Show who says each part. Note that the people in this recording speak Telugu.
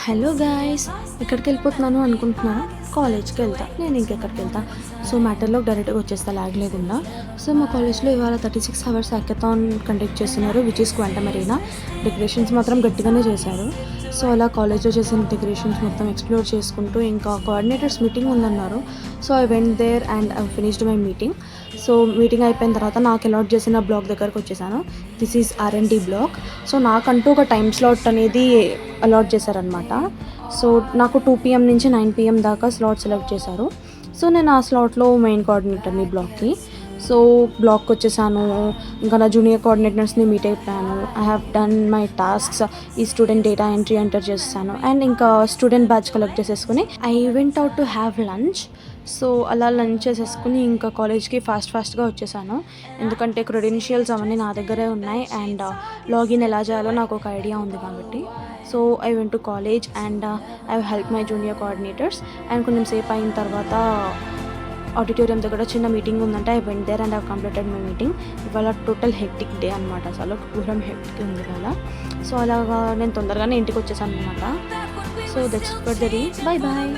Speaker 1: హలో గాయ్స్, ఎక్కడికి వెళ్ళిపోతున్నాను అనుకుంటున్నారా? కాలేజ్కి వెళ్తా. నేను ఇంకెక్కడికి వెళ్తా? సో మ్యాటర్లోకి డైరెక్ట్గా వచ్చేస్తా లాగ్ లేకుండా. సో మా కాలేజ్లో ఇవాళ 36 అవర్స్ హ్యాకథాన్ కండక్ట్ చేస్తున్నారు, which is quantum arena. Decorations మాత్రం గట్టిగానే చేశారు. సో అలా కాలేజ్లో చేసిన డెకరేషన్స్ మొత్తం ఎక్స్ప్లోర్ చేసుకుంటూ ఇంకా కోఆర్డినేటర్స్ మీటింగ్ ఉందన్నారు. So I went there and I finished my meeting. So meeting అయిపోయిన తర్వాత నాకు అలాట్ చేసిన బ్లాక్ దగ్గరకు వచ్చేసాను. This is R&D black. So నాకంటూ ఒక టైం స్లాట్ అనేది అలాట్ చేశారనమాట. సో నాకు 2 PM నుంచి 9 PM దాకా స్లాట్ సెలెక్ట్ చేశారు. సో నేను ఆ స్లాట్లో మెయిన్ కోఆర్డినేటర్ని బ్లాక్కి. సో బ్లాక్కి వచ్చేసాను. ఇంకా నా జూనియర్ కోఆర్డినేటర్స్ని మీట్ అయిపోయాను. I have done my tasks. ఈ స్టూడెంట్ డేటా ఎంటర్ చేసేసాను అండ్ ఇంకా స్టూడెంట్ బ్యాచ్ కలెక్ట్ చేసేసుకుని I went out to have lunch. So అలా లంచ్ చేసేసుకుని ఇంకా కాలేజ్కి ఫాస్ట్గా వచ్చేసాను. ఎందుకంటే క్రెడెన్షియల్స్ అవన్నీ నా దగ్గరే ఉన్నాయి అండ్ లాగిన్ ఎలా చేయాలో నాకు ఒక ఐడియా ఉంది కాబట్టి. So I went to college and I help my junior coordinators. And కొంచెం సేపు అయిన తర్వాత ఆడిటోరియం దగ్గర చిన్న మీటింగ్ ఉందంటే I went there and I completed my meeting. ఇవాళ టోటల్ హెక్టిక్ డే అనమాట, అసలు ఘోరం హెక్టిక్ ఉంది ఇవాళ. సో అలాగా నేను తొందరగానే ఇంటికి వచ్చేసాను అనమాట. So that's for the day. Bye bye.